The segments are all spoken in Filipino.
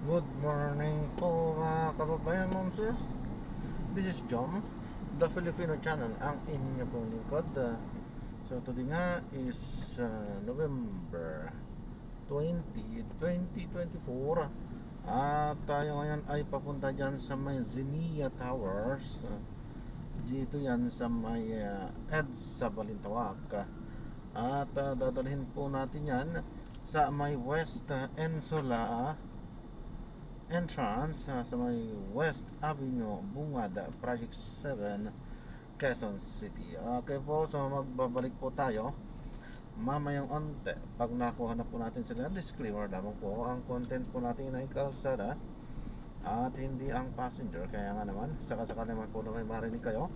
Good morning po mga kababayan, ma'am sir. This is John, the Filipino channel, ang inyo pong lingkod. So today nga is November 20, 2024. At tayo ngayon ay papunta dyan sa may Xenia Towers. Dito yan sa may EDSA Balintawak. At dadalhin po natin yan sa may West Ensula entrance sa may West Avenue, Bungad, Project 7, Quezon City. Okay po, so magbabalik po tayo mamayang onte. Pag nakuha na po natin sila, disclaimer lamang po, ang content po natin ay kalsada at hindi ang passenger. Kaya nga naman, sakasakali naman po na may marinig kayo,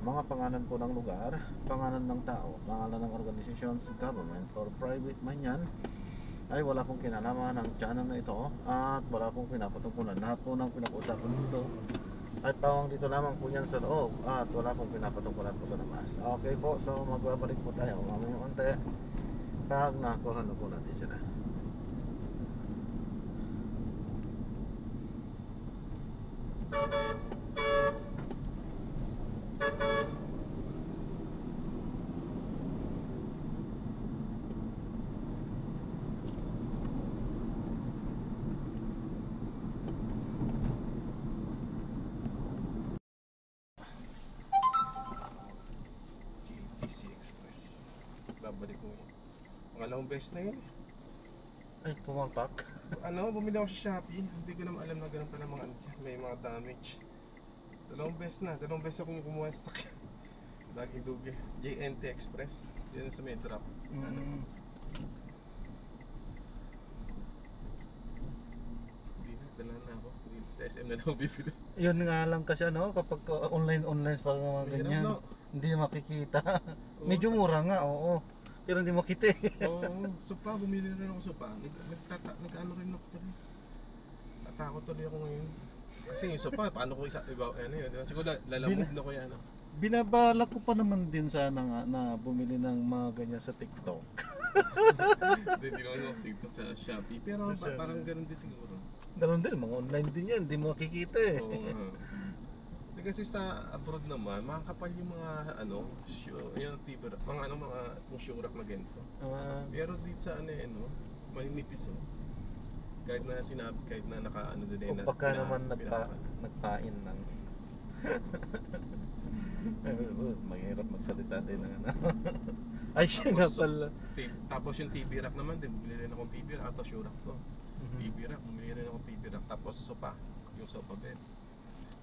mga pangalan po ng lugar, pangalan ng tao, pangalan ng organizations, government or private man yan, ay wala pong kinalaman ng channel na ito at wala pong pinapatungkulan. Lahat po ng pinag-usapan dito ay pawang dito lamang po yan sa loob at wala pong pinapatungkulan po sa labas. Okay po, so magbabalik po tayo mamayang onte pag nakuha na po natin sila. Babalik ko yun. Pangalawang beses na yun. Ay, pumampak. Bumili ako sa Shopee. Hindi ko naman alam na ganun pala mga may mga damage. Dalawang beses akong kumuha sa stock. Laging lugi. JNT Express. Yan sa may drop. Hindi na, dala na ako. Sa SM na lang ako bibili. Yun nga lang kasi kapag online pa mga ganyan, no? hindi makikita. Medyo mura nga, oo. Pero hindi makita Oo, sopa, bumili rin ako sopa. Nag-ano rin ako tuloy. Natakot tuloy ako ngayon. Kasi yung sopa, paano ko siguro lalamog na ko yan. Binabalak ko pa naman din sana nga na bumili ng mga ganyan sa TikTok. Hindi naman ako TikTok sa Shopee. Pero parang ganun din siguro. Ganun din, mga online din yan, hindi mo makikita Oo. Kasi sa abroad naman, makakapal yung mga yung tibera, mga yung shurak na ganito. Pero dito sa maninipis kahit na sinabi, kahit na naka din na baka naman nagpain lang. Mahirap magsalita din ng ay siya nga pala. Tapos yung TV rack naman din, bumili rin akong TV rack at shurak to. TV rack, bumili rin akong TV rack, tapos sopa, yung sofa bed.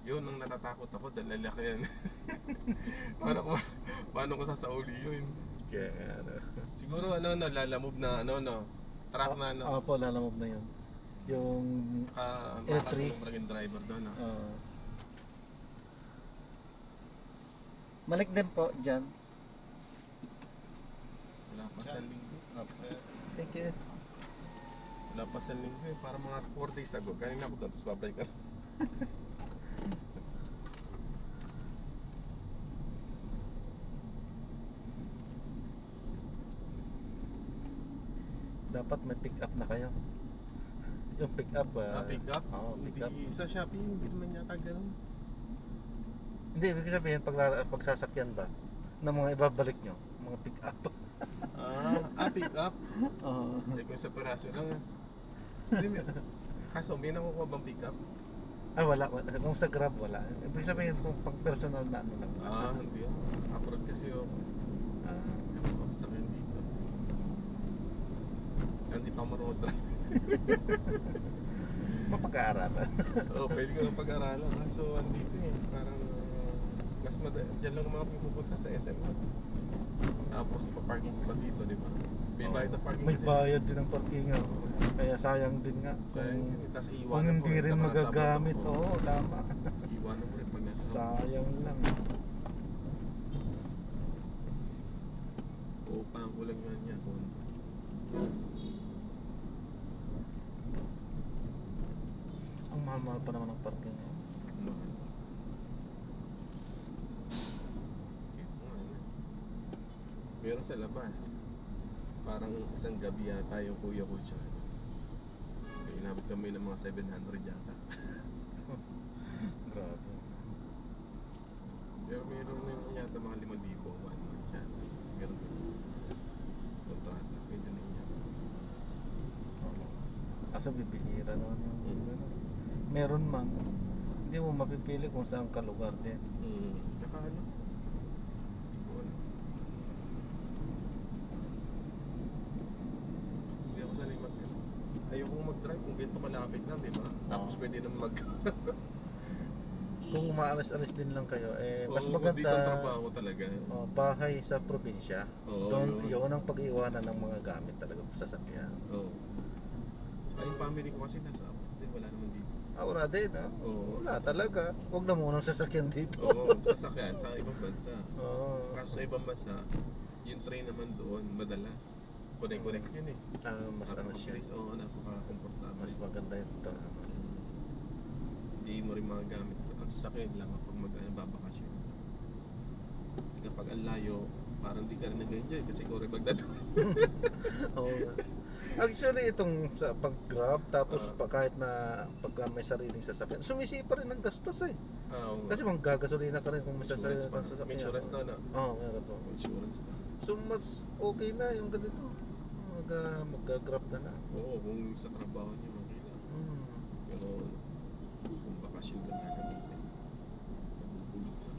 Yun ang natatakot ako dahil lalaki yan. Paano ko sasauli yun? Kaya siguro lalamove na truck na Opo, lalamove na yun. Yung electric maging driver doon Malik din po dyan. Wala pa sa linggo. Thank you. Wala pa sa linggo para mga 4 days ago. Kanina ako doon, tapos babalik ka. Dapat may pick up na kayo. Yung pick up pick up? Oo, pick up. Sa Shopee, hindi naman yata ganun. Hindi, ibig sabihin pagsasakyan ba ng mga ibabalik nyo, mga pick up. Pick up? Oo. Hindi ko sa peraso lang. Kaso, may nakukuha bang pick up? Ay, wala. Kung sa Grab, wala. Ibig sabihin kung pag personal na lang. Hindi. Abroad kasi ako. Ako sa akin dito. Hindi pa marunong drive. Mapag-aaralan. Pwede ko lang pag-aralan. So, andito parang mas dyan lang naman pupunta sa SM. Tapos ipaparking pa dito, di ba? May bayad na parking. May bayad din ng parking. Kaya sayang din nga. Kung hindi rin magagamit. Oo, tama. Iwanan mo rin pag nasa. Sayang lang. Upang ko lang yan. Ang mahal-mahal pa naman ng parking. Meron sa labas. Parang isang gabi yata yung kuya ko dyan. Inabot kami ng mga 700 yata. Grabe. Pero meron na yata mga 5,000 one month siya. Meron din. Kontrata. Pwede na yun. Asa bibihira naman yung meron man. Hindi mo mapipili kung saan ka lugar din. Tsaka ano? Hindi ko alam. Hindi ako sanay ayokong mag-drive kung ganito malapit lang, di ba? Tapos pwede naman Kung umaalis-alis din lang kayo, mas Oo, maganda dito ang trabaho talaga. bahay sa probinsya. Oo, Doon yun. yun ang pag-iwanan ng mga gamit talaga sa sasakyan. Oo. Saka yung family ko kasi nasa abroad, wala naman dito. Wala din, ha? Oo. Wala talaga. Huwag na munang sasakyan dito. Oo, sasakyan sa ibang bansa. Oo. Kaso sa ibang bansa, yung train naman doon, madalas. Connect yun eh. Mas ano siya. Oo, napaka-comfortable. Mas maganda ito. Hindi mo rin mga gamit. Ang sasakyan lang kapag magbabakasyon. Kapag ang layo, parang di ka rin nag-enjoy kasi ikaw rin magdadaan. Oo nga. Actually, itong sa pag-grab, tapos kahit na pag may sariling sasakyan, sumisipa rin ng gastos eh. Kasi manggagasolina ka rin kung may sasakyan ka sasakyan. May insurance na. Oo, meron po. Insurance pa. So, mas okay na yung ganito. Mag-grab na na. Oo, kung sa trabaho niyo, okay lang. Pero kung bakasyon ka na gamitin, nabubulog ka.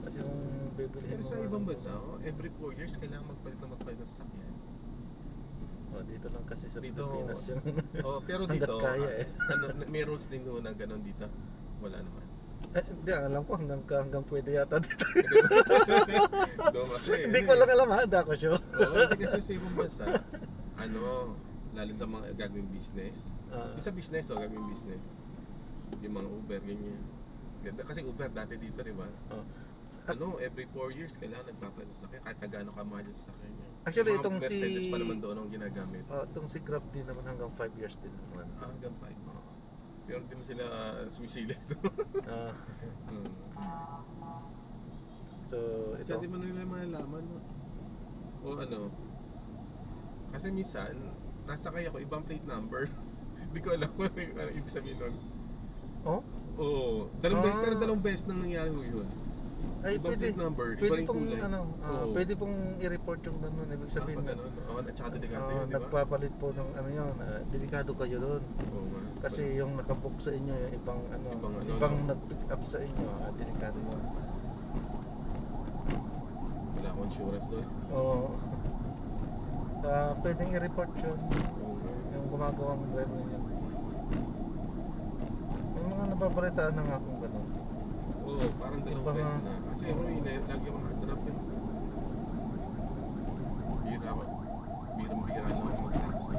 Kasi yung bibilihin Pero mo sa nga- ibang bansa, every 4 years kailangan magpalit ng sasakyan. Dito lang kasi sa Dito, Pilipinas yung pero hanggat dito, kaya eh. may rules din doon na gano'n dito. Wala naman. Hindi, alam ko hanggang pwede yata dito. Doon kasi. Hindi ko lang alam ha, hindi ako sure. Oo, kasi sa ibang bansa, lalo sa mga gagawing business. Yung sa business, gagawing business. Yung mga Uber, ganyan. Kasi Uber dati dito, di ba? Every 4 years kailangan nagpapalit sa sakyan kahit na gaano kamahal yung sasakyan niya. Actually, yung itong mga Mercedes pa naman doon ang ginagamit. Itong si Grab din naman hanggang 5 years din naman. Hanggang 5 years. Pero hindi mo sila sumisilip. So, ito. Kasi hindi mo nila malalaman. O kasi minsan, nasakay ako, ibang plate number. Hindi ko alam kung ano ibig sabihin nun. Oo. Dalawang beses nang nangyari yun. Ay, ibang pwede, plate number, iba pwede yung pong kulay. pwede pong i-report yung ganun, ibig sabihin na At saka delikado yun, di ba? nagpapalit po ng yun, delikado kayo doon. Oo nga. Kasi yung nakabook sa inyo, yung ibang nag-pick up sa inyo, delikado yun. Wala akong insurance doon. Oo. Pwedeng i-report yun, yung gumagawang driver yun. May mga nababalitaan na nga kung gano'n. Oo, parang dalawang beses na. Kasi lagi ako nakatrap yun. Birang-bira lang ako mag-taxi.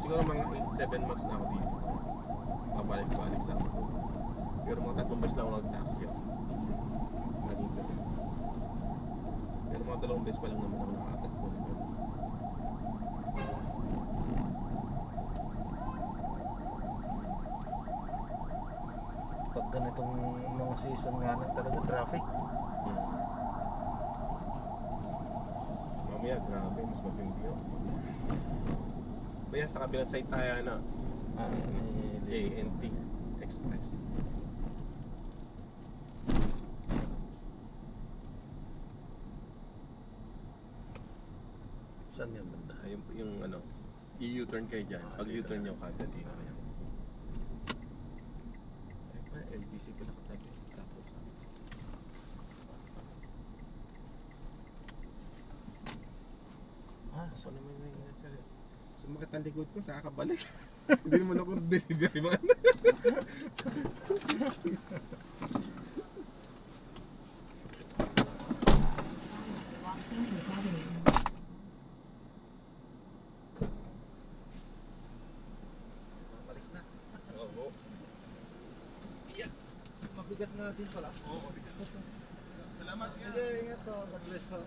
Siguro mga 7 months na ako dito. Pabalik-balik sa ako. Pero mga 3 beses na ako nag-taxi ako. Dito. Pero mga 2 beses pa lang naman ako nakatagpo. Pag ganitong mga season nga lang talaga, traffic. Mamaya, grabe, mas matindi yun. Kaya sa kabilang side tayo sa JNT Express. Saan yung banda? Yung i-U-turn kayo dyan. Pag U-turn nyo kagad LBC pala katabi. Sakto. So naman yung nasa sumakit ang likod ko, saka kabalik. Hindi naman ako delivery man. Balik na. Oo. Mabigat nga din pala. Oo. Salamat ka. Sige, ingat po. God bless po.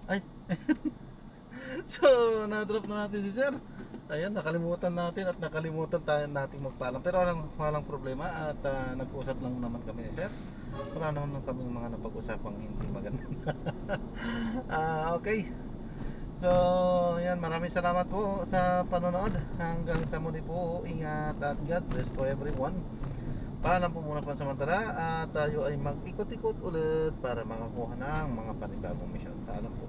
Ay. So, na-drop na natin si Sir. Ayan, nakalimutan natin at nakalimutan tayo nating magpaalam. Pero walang problema at nag-usap lang naman kami ni Sir. Wala naman kami mga napag-usapang hindi maganda. Okay. So, yan, maraming salamat po sa panonood. Hanggang sa muli po, ingat at God bless po everyone. Paalam po muna pansamantala at tayo ay mag-ikot-ikot ulit para makakuha ng mga panibagong mission. Paalam po.